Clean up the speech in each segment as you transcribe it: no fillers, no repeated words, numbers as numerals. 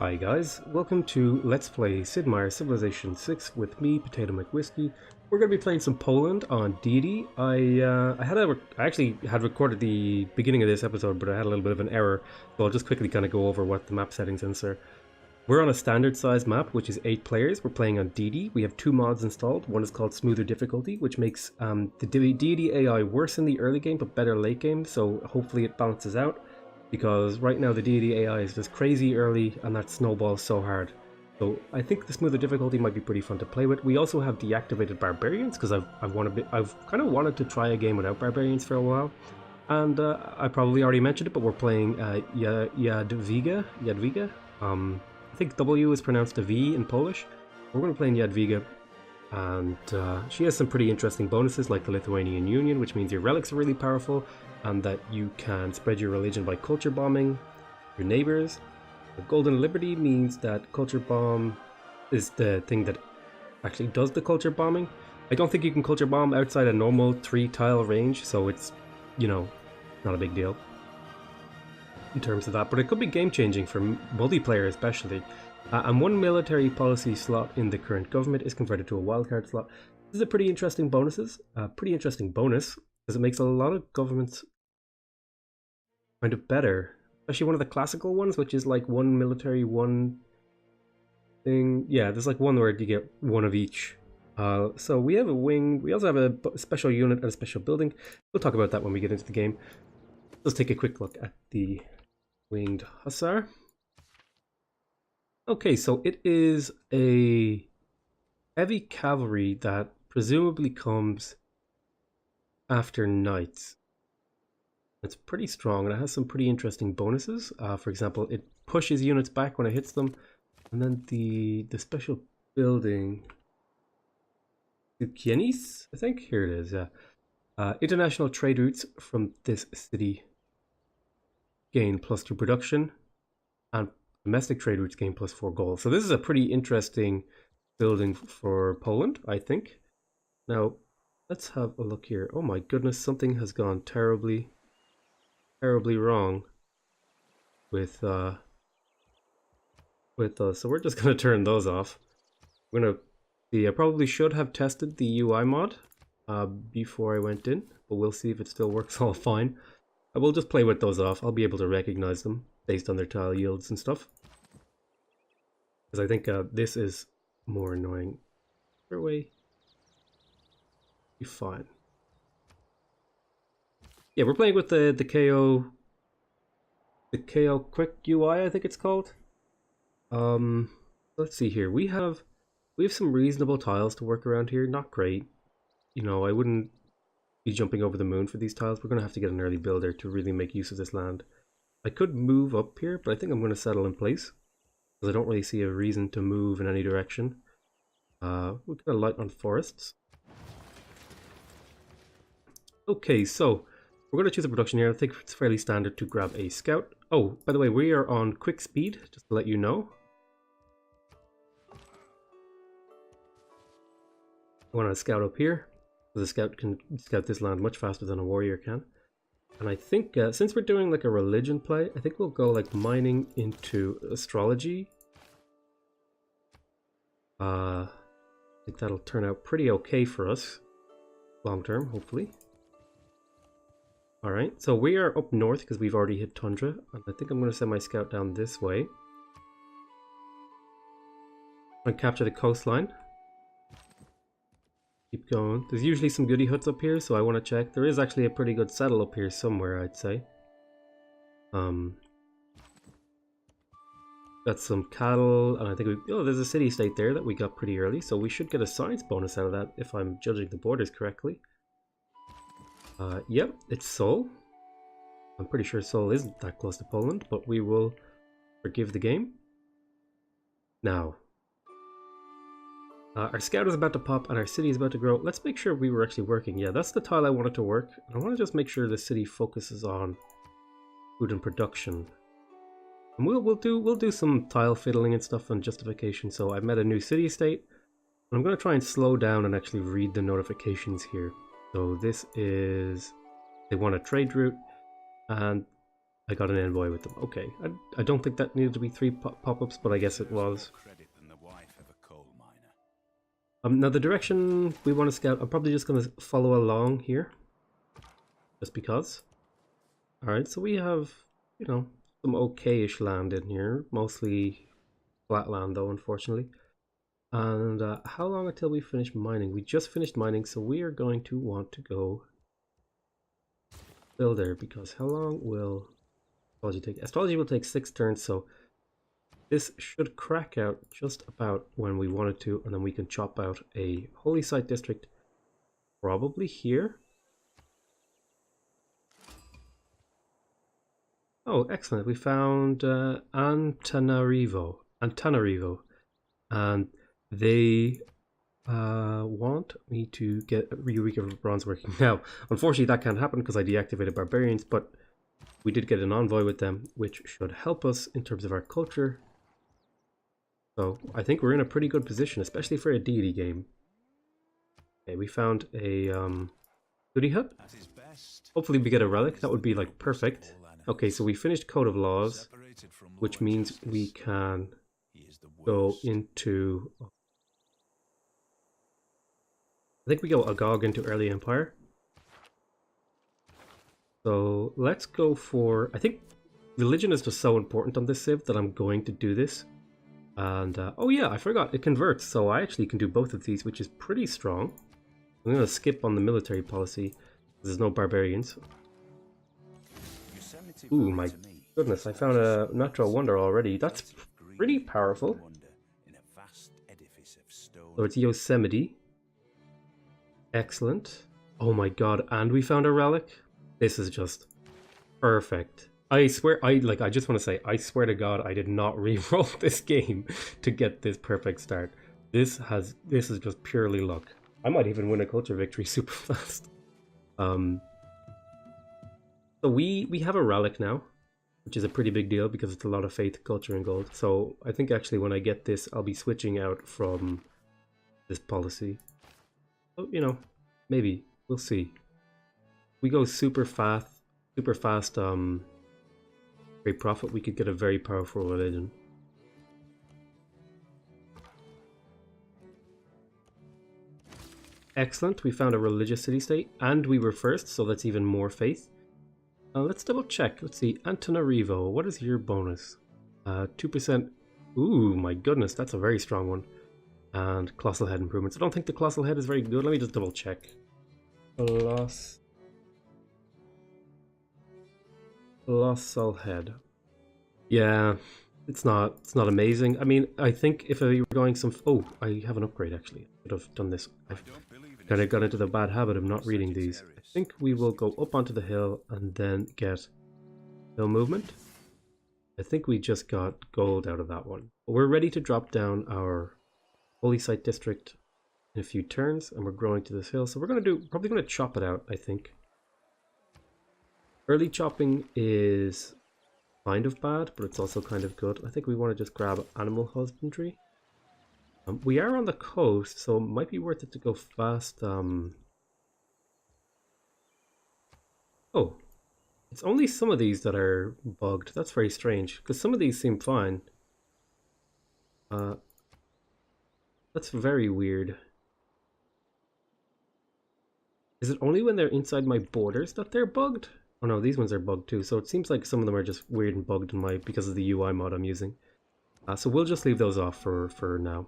Hi guys, welcome to Let's Play Sid Meier's Civilization 6 with me, Potato McWhiskey. We're going to be playing some Poland on Deity. I actually had recorded the beginning of this episode, but I had a little bit of an error, so I'll just quickly kind of go over what the map settings are. We're on a standard size map, which is 8 players. We're playing on Deity. We have 2 mods installed. One is called Smoother Difficulty, which makes the Deity AI worse in the early game, but better late game, so hopefully it balances out. Because right now the Deity AI is just crazy early and that snowballs so hard. So I think the smoother difficulty might be pretty fun to play with. We also have deactivated barbarians because I've kind of wanted to try a game without barbarians for a while. And I probably already mentioned it, but we're playing Jadwiga. I think W is pronounced a V in Polish. We're going to play Jadwiga. And she has some pretty interesting bonuses like the Lithuanian Union, which means your relics are really powerful and that you can spread your religion by culture bombing your neighbors. The Golden Liberty means that culture bomb is the thing that actually does the culture bombing. I don't think you can culture bomb outside a normal 3-tile range, so it's, not a big deal in terms of that, but it could be game changing for multiplayer especially. And one military policy slot in the current government is converted to a wildcard slot. This is a pretty interesting bonus, because it makes a lot of governments kind of better. Especially one of the classical ones, which is like one military, one thing. Yeah, there's like one where you get one of each. So we have a wing. We also have a special unit and a special building. We'll talk about that when we get into the game. Let's take a quick look at the winged hussar. Okay, so it is a heavy cavalry that presumably comes after knights. It's pretty strong and it has some pretty interesting bonuses. For example, it pushes units back when it hits them. And then the special building, Kienis, I think? Here it is, yeah. International trade routes from this city gain +2 production, and domestic trade routes gain +4 gold. So this is a pretty interesting building for Poland, I think. Now, let's have a look here. Oh my goodness, something has gone terribly wrong with us. So we're just gonna turn those off. We're gonna see. I probably should have tested the UI mod before I went in, but we'll see if it still works all fine. I will just play with those off. I'll be able to recognize them based on their tile yields and stuff. Because I think this is more annoying. Either way, be fine. Yeah, we're playing with the KO Quick UI, I think it's called. Let's see here. We have some reasonable tiles to work around here. Not great. I wouldn't be jumping over the moon for these tiles. We're gonna have to get an early builder to really make use of this land. I could move up here, but I think I'm gonna settle in place because I don't really see a reason to move in any direction. We're gonna light on forests. Okay, so we're going to choose a production here. I think it's fairly standard to grab a scout. Oh, by the way, we are on quick speed, just to let you know. I want to scout up here. The scout can scout this land much faster than a warrior can. And I think, since we're doing like a religion play, I think we'll go like mining into astrology. I think that'll turn out pretty okay for us. Long term, hopefully. Alright, so we are up north because we've already hit tundra, and I think I'm going to send my scout down this way. And capture the coastline. Keep going. There's usually some goody huts up here, so I want to check. There is actually a pretty good settle up here somewhere, I'd say. Got some cattle, and I think there's a city-state there that we got pretty early, so we should get a science bonus out of that if I'm judging the borders correctly. Yep, it's Seoul. I'm pretty sure Seoul isn't that close to Poland, but we will forgive the game. Now, our scout is about to pop and our city is about to grow. Let's make sure we were actually working. Yeah, that's the tile I wanted to work. I want to just make sure the city focuses on food and production. And we'll do some tile fiddling and stuff and justification. So I've met a new city-state. I'm going to try and slow down and actually read the notifications here. So this is, they want a trade route, and I got an envoy with them. Okay, I don't think that needed to be 3 pop-ups, but I guess it was. Now the direction we want to scout, I'm probably just going to follow along here. Just because. Alright, so we have, you know, some okay-ish land in here. Mostly flat land though, unfortunately. And how long until we finish mining? We just finished mining, so we are going to want to go builder, because how long will astrology take? Astrology will take 6 turns, so this should crack out just about when we wanted to, and then we can chop out a holy site district probably here. Oh, excellent. We found Antananarivo, and they want me to get Eureka Bronze working. Now, unfortunately that can't happen because I deactivated Barbarians, but we did get an envoy with them, which should help us in terms of our culture. So I think we're in a pretty good position, especially for a deity game. Okay, we found a goodie hut. Hopefully we get a relic. That would be like perfect. Okay, so we finished Code of Laws, which means we can go into... I think we go Agog into Early Empire. So let's go for... I think religion is just so important on this civ that I'm going to do this. And, oh yeah, I forgot, it converts, so I actually can do both of these, which is pretty strong. I'm going to skip on the military policy. There's no barbarians. Ooh, my goodness, I found a natural wonder already. That's pretty powerful. So it's Yosemite. Excellent. Oh my god, and we found a relic? This is just perfect. I swear, I just want to say, I swear to god, I did not re-roll this game to get this perfect start. This is just purely luck. I might even win a culture victory super fast. So we have a relic now, which is a pretty big deal because it's a lot of faith, culture, and gold. So I think actually when I get this, I'll be switching out from this policy. Oh, you know, maybe. We'll see. We go super fast, great profit, we could get a very powerful religion. Excellent, we found a religious city-state, and we were first, so that's even more faith. Let's double check. Let's see, Antananarivo, what is your bonus? 2%. Ooh, my goodness, that's a very strong one. And Colossal Head improvements. I don't think the Colossal Head is very good. Let me just double check. Colossal Head. Yeah, it's not amazing. I mean, I think if I were going some... Oh, I have an upgrade actually. I could have done this. I've kind of got into the bad habit of not reading these. I think we will go up onto the hill and then get hill movement. I think we just got gold out of that one. But we're ready to drop down our holy site district in a few turns, and we're growing to this hill. So we're going to probably going to chop it out, I think. Early chopping is kind of bad, but it's also kind of good. I think we want to just grab animal husbandry. We are on the coast, so it might be worth it to go fast. Oh, it's only some of these that are bugged. That's very strange, because some of these seem fine. That's very weird. Is it only when they're inside my borders that they're bugged? Oh no, these ones are bugged too, so it seems like some of them are just weird and bugged in because of the UI mod I'm using. So we'll just leave those off for now.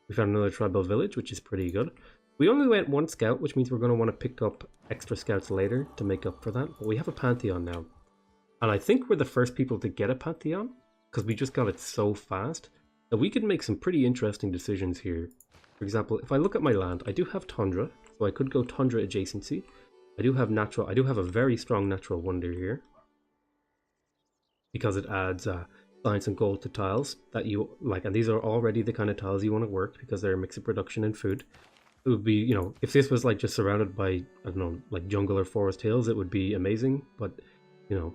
We found another tribal village, which is pretty good. We only went 1 scout, which means we're going to want to pick up extra scouts later to make up for that. But we have a Pantheon now. And I think we're the first people to get a Pantheon, because we just got it so fast, that we could make some pretty interesting decisions here. For example, if I look at my land, I do have Tundra, so I could go Tundra adjacency. I do have a very strong natural wonder here, because it adds science and gold to tiles that you like, and these are already the kind of tiles you want to work because they're a mix of production and food. It would be, you know, if this was like just surrounded by, I don't know, like jungle or forest hills, it would be amazing, but, you know,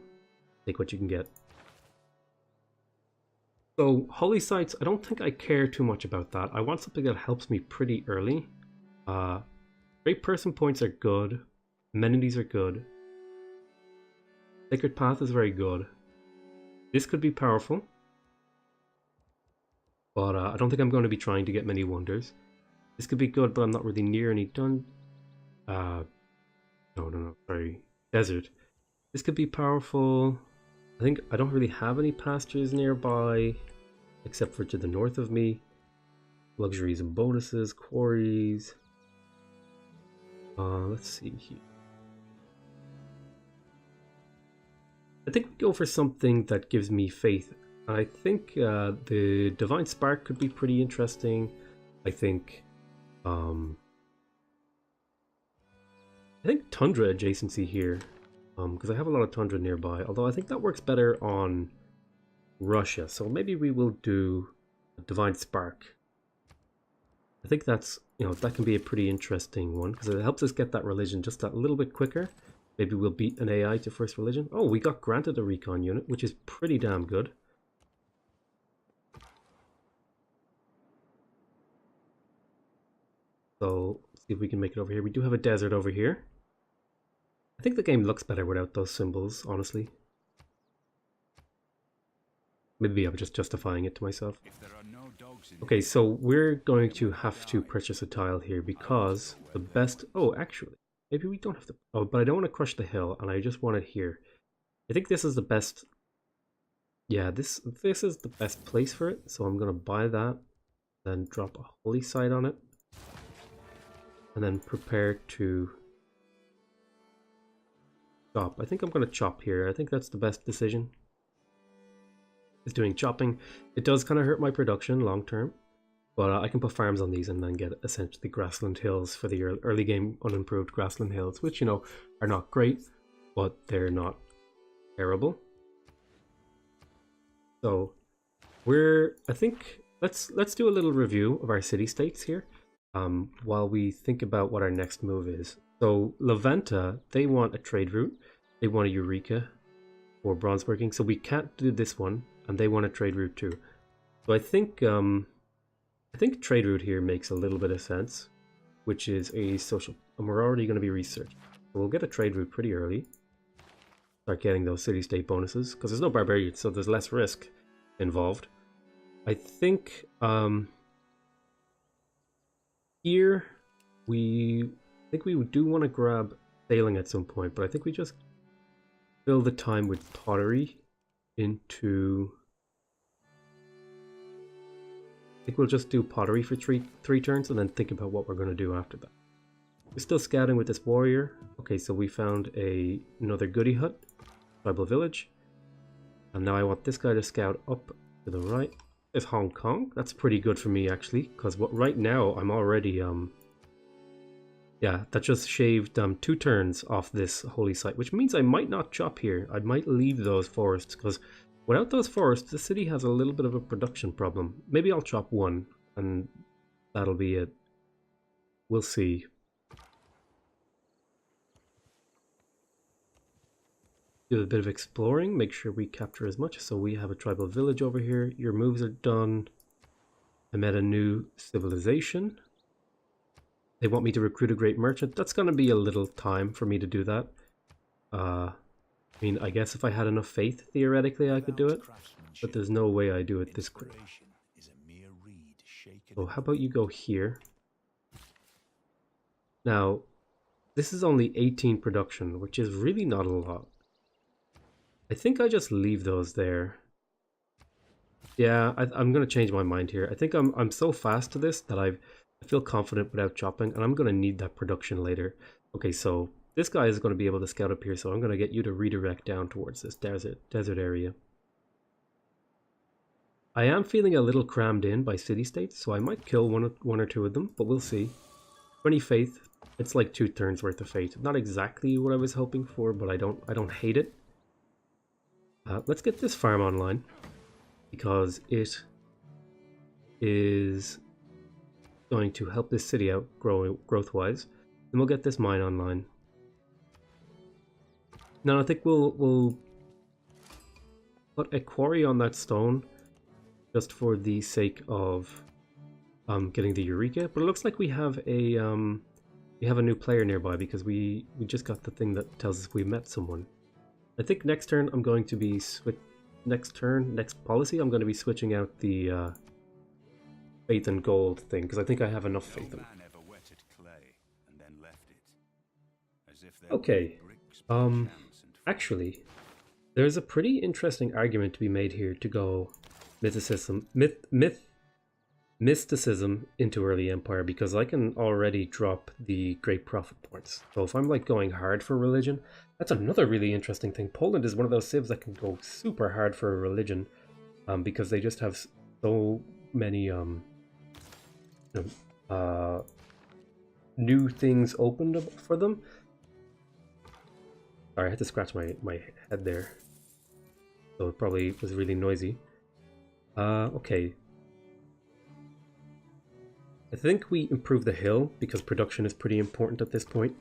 take what you can get. So, holy sites, I don't think I care too much about that. I want something that helps me pretty early. Great person points are good. Amenities are good. Sacred Path is very good. This could be powerful, but I don't think I'm going to be trying to get many wonders. This could be good, but I'm not really near any no, sorry, desert. This could be powerful. I think I don't really have any pastures nearby, except for to the north of me. Luxuries and bonuses, quarries. Let's see here. I think we go for something that gives me faith. I think the Divine Spark could be pretty interesting. I think Tundra adjacency here, because I have a lot of Tundra nearby, although I think that works better on Russia, so maybe we will do a Divine Spark. I think that's, that can be a pretty interesting one, because it helps us get that religion just that little bit quicker. Maybe we'll beat an AI to first religion. Oh, we got granted a recon unit, which is pretty damn good. So, let's see if we can make it over here. We do have a desert over here. I think the game looks better without those symbols, honestly. Maybe I'm just justifying it to myself. Okay, so we're going to have to purchase a tile here because the best... Oh, actually, maybe we don't have to... Oh, but I don't want to crush the hill, and I just want it here. I think this is the best... Yeah, this is the best place for it, so I'm going to buy that, then drop a holy site on it, and then prepare to chop. I think I'm going to chop here. I think that's the best decision. Is doing chopping. It does kind of hurt my production long term, but I can put farms on these and then get essentially grassland hills for the early game unimproved grassland hills, which are not great, but they're not terrible. So I think let's do a little review of our city states here while we think about what our next move is. So Levanta, they want a trade route, they want a Eureka for bronze working, so we can't do this one. And they want a trade route too. So I think trade route here makes a little bit of sense, which is a social, and we're already going to be researched. So we'll get a trade route pretty early. Start getting those city-state bonuses, because there's no barbarians, so there's less risk involved. I think here we do want to grab sailing at some point, but I think we just fill the time with pottery into... I think we'll just do pottery for three turns and then think about what we're going to do after that. We're still scouting with this warrior. Okay, so we found another goody hut, tribal village. And now I want this guy to scout up to the right. There's Hong Kong. That's pretty good for me actually, because right now I'm already yeah, that just shaved 2 turns off this holy site, which means I might not chop here. I might leave those forests, because without those forests, the city has a little bit of a production problem. Maybe I'll chop 1, and that'll be it. We'll see. Do a bit of exploring, make sure we capture as much. So we have a tribal village over here. Your moves are done. I met a new civilization. They want me to recruit a great merchant. That's going to be a little time for me to do that. I mean, I guess if I had enough faith, theoretically I could do it. But there's no way I do it this quick. So how about you go here? Now, this is only 18 production, which is really not a lot. I think I just leave those there. Yeah, I'm going to change my mind here. I think I'm so fast to this that I feel confident without chopping, and I'm going to need that production later. Okay, so this guy is going to be able to scout up here, so I'm going to get you to redirect down towards this desert area. I am feeling a little crammed in by city-states, so I might kill one or two of them, but we'll see. 20 faith. It's like 2 turns worth of faith. Not exactly what I was hoping for, but I don't hate it. Let's get this farm online, because it is going to help this city out growth-wise. And we'll get this mine online. Now I think we'll put a quarry on that stone, just for the sake of getting the Eureka. But it looks like we have a new player nearby, because we just got the thing that tells us we met someone. I think next turn I'm going to be next turn, next policy, I'm going to be switching out the faith and gold thing, because I think I have enough faith in it. Okay, actually, there's a pretty interesting argument to be made here to go mysticism into early empire, because I can already drop the great prophet points. So if I'm like going hard for religion, that's another really interesting thing. Poland is one of those civs that can go super hard for a religion, because they just have so many new things opened up for them. Sorry, I had to scratch my head there, so it probably was really noisy. Okay. I think we improve the hill, because production is pretty important at this point.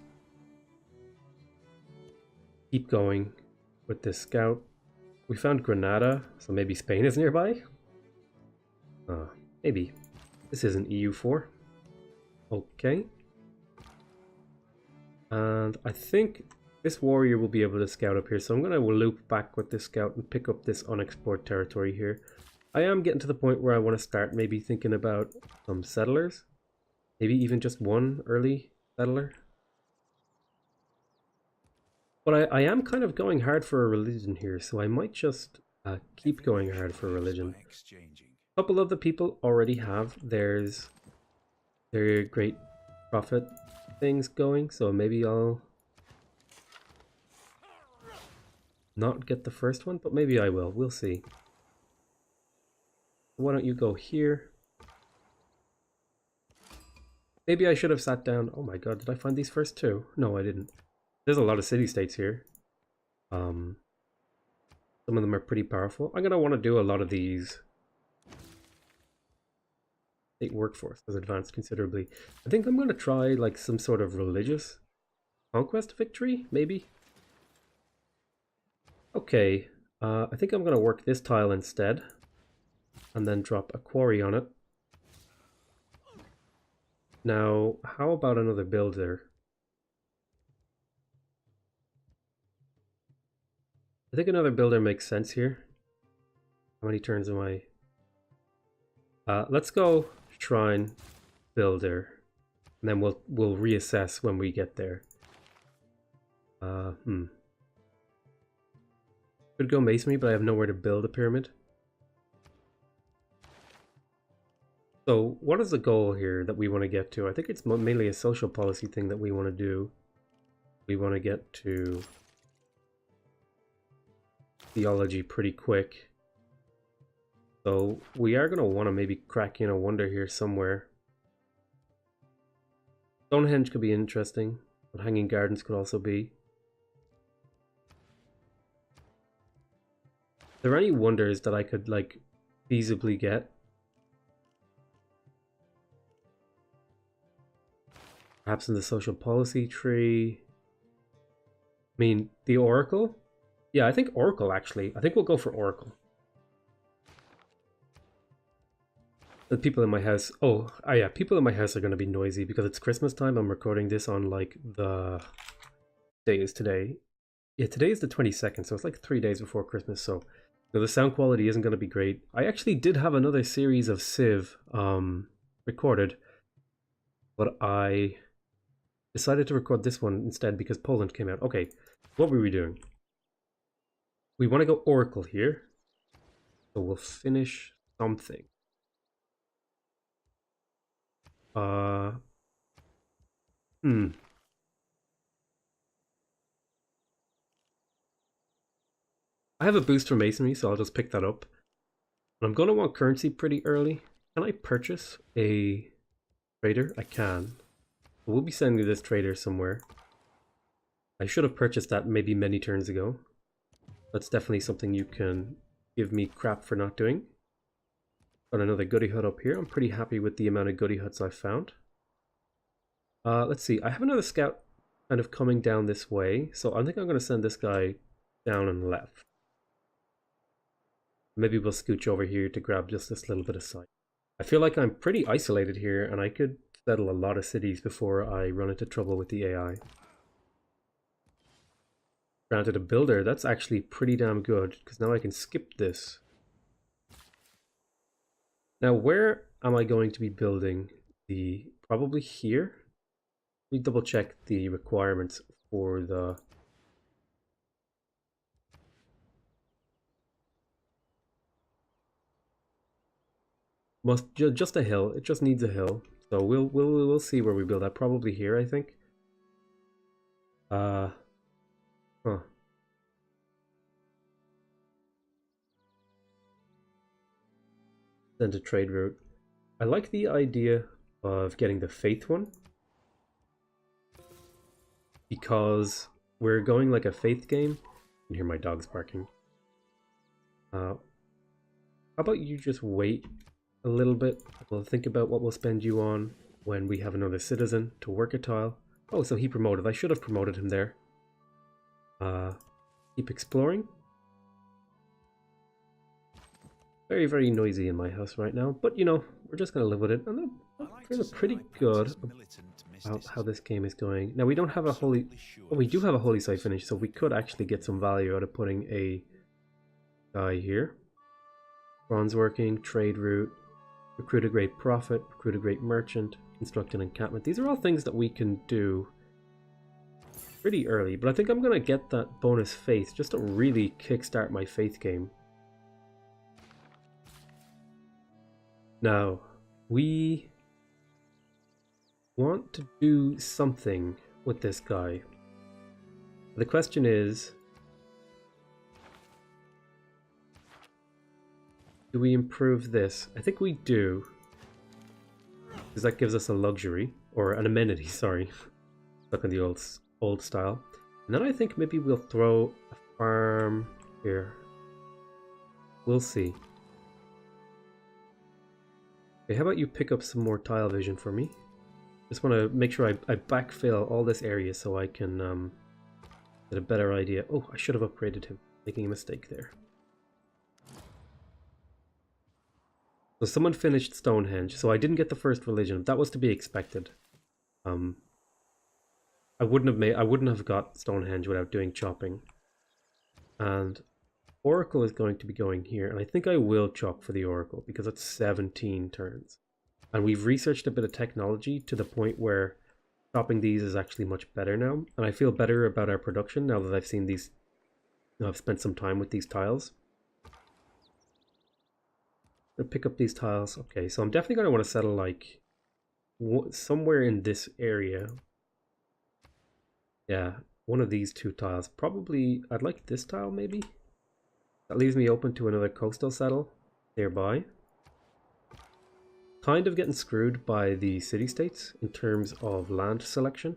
Keep going with this scout. We found Granada, so maybe Spain is nearby? Maybe. This isn't EU4. Okay. And I think this warrior will be able to scout up here, so I'm going to loop back with this scout and pick up this unexplored territory here. I am getting to the point where I want to start maybe thinking about some settlers. Maybe even just one early settler. But I am kind of going hard for a religion here, so I might just keep going hard for a religion. A couple of the people already have their great prophet things going, so maybe I'll not get the first one, but maybe I will. We'll see. Why don't you go here? Maybe I should have sat down. Oh my god, did I find these first two? No, I didn't. There's a lot of city-states here. Some of them are pretty powerful. I'm going to want to do a lot of these. State workforce has advanced considerably. I think I'm going to try like some sort of religious conquest victory, maybe? Okay, I think I'm going to work this tile instead. And then drop a quarry on it. Now, how about another builder? I think another builder makes sense here. How many turns am I? Let's go shrine builder, and then we'll reassess when we get there. Could go masonry, but I have nowhere to build a pyramid. So what is the goal here that we want to get to? I think it's mainly a social policy thing that we want to do. We want to get to theology pretty quick. So we are going to want to maybe crack in a wonder here somewhere. Stonehenge could be interesting, but Hanging Gardens could also be. Are there any wonders that I could like feasibly get? Perhaps in the social policy tree. I mean, the Oracle? Yeah, I think Oracle actually. I think we'll go for Oracle. The people in my house. Oh yeah, people in my house are going to be noisy because it's Christmas time. I'm recording this on like the day is today. Yeah, today is the 22nd, so it's like 3 days before Christmas. So the sound quality isn't going to be great. I actually did have another series of Civ recorded, but I decided to record this one instead because Poland came out. Okay, what were we doing? We want to go Oracle here, so we'll finish something. I have a boost for masonry, so I'll just pick that up. And I'm going to want currency pretty early. Can I purchase a trader? I can. We'll be sending this trader somewhere. I should have purchased that maybe many turns ago. That's definitely something you can give me crap for not doing. Got another goody hut up here. I'm pretty happy with the amount of goody huts I've found. Let's see. I have another scout kind of coming down this way. So I think I'm going to send this guy down and left. Maybe we'll scooch over here to grab just this little bit of sight. I feel like I'm pretty isolated here and I could settle a lot of cities before I run into trouble with the AI. granted a builder. That's actually pretty damn good, because now I can skip this. Now, where am I going to be building the... Probably here? Let me double check the requirements for the... Just a hill. It just needs a hill. So we'll see where we build that. Probably here, I think. Huh. Then the trade route. I like the idea of getting the faith one, because we're going like a faith game. You can hear my dogs barking. How about you just wait a little bit? We'll think about what we'll spend you on when we have another citizen to work a tile. Oh, so he promoted. I should have promoted him there. Keep exploring. Very, very noisy in my house right now, but you know, we're just going to live with it. And I'm feeling pretty good about how this game is going. Now, we don't have a holy... Oh, we do have a holy site finish, so we could actually get some value out of putting a guy here. Bronze working, trade route, recruit a great prophet, recruit a great merchant, construct an encampment. These are all things that we can do pretty early, but I think I'm going to get that bonus faith just to really kickstart my faith game. Now, we want to do something with this guy. The question is, do we improve this? I think we do, because that gives us a luxury, or an amenity, sorry. Stuck in the old style. And then I think maybe we'll throw a farm here. We'll see. Okay, how about you pick up some more tile vision for me? Just want to make sure I backfill all this area so I can get a better idea. Oh, I should have upgraded him. Making a mistake there. So someone finished Stonehenge, so I didn't get the first religion. That was to be expected. I wouldn't have got Stonehenge without doing chopping. And Oracle is going to be going here, and I think I will chop for the Oracle because it's 17 turns. And we've researched a bit of technology to the point where chopping these is actually much better now. And I feel better about our production now that I've seen these, I've spent some time with these tiles. I'll pick up these tiles. Okay, so I'm definitely going to want to settle like somewhere in this area. Yeah, one of these two tiles. Probably, I'd like this tile maybe. That leaves me open to another coastal settle nearby. Kind of getting screwed by the city-states in terms of land selection.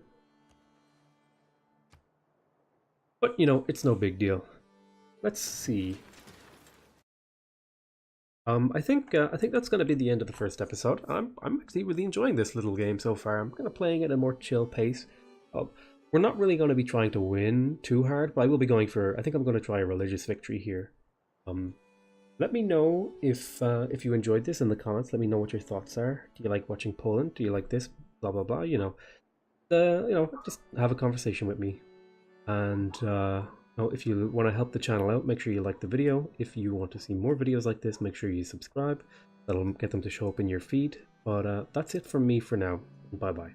But, you know, it's no big deal. Let's see. I think that's going to be the end of the first episode. I'm actually really enjoying this little game so far. I'm kind of playing it at a more chill pace. We're not really going to be trying to win too hard, but I will be going for... I think I'm going to try a religious victory here. Let me know if you enjoyed this in the comments. Let me know what your thoughts are. Do you like watching Poland? Do you like this? Blah blah blah. You know, just have a conversation with me. And if you want to help the channel out, make sure you like the video. If you want to see more videos like this, make sure you subscribe. That'll get them to show up in your feed. But that's it from me for now. Bye bye.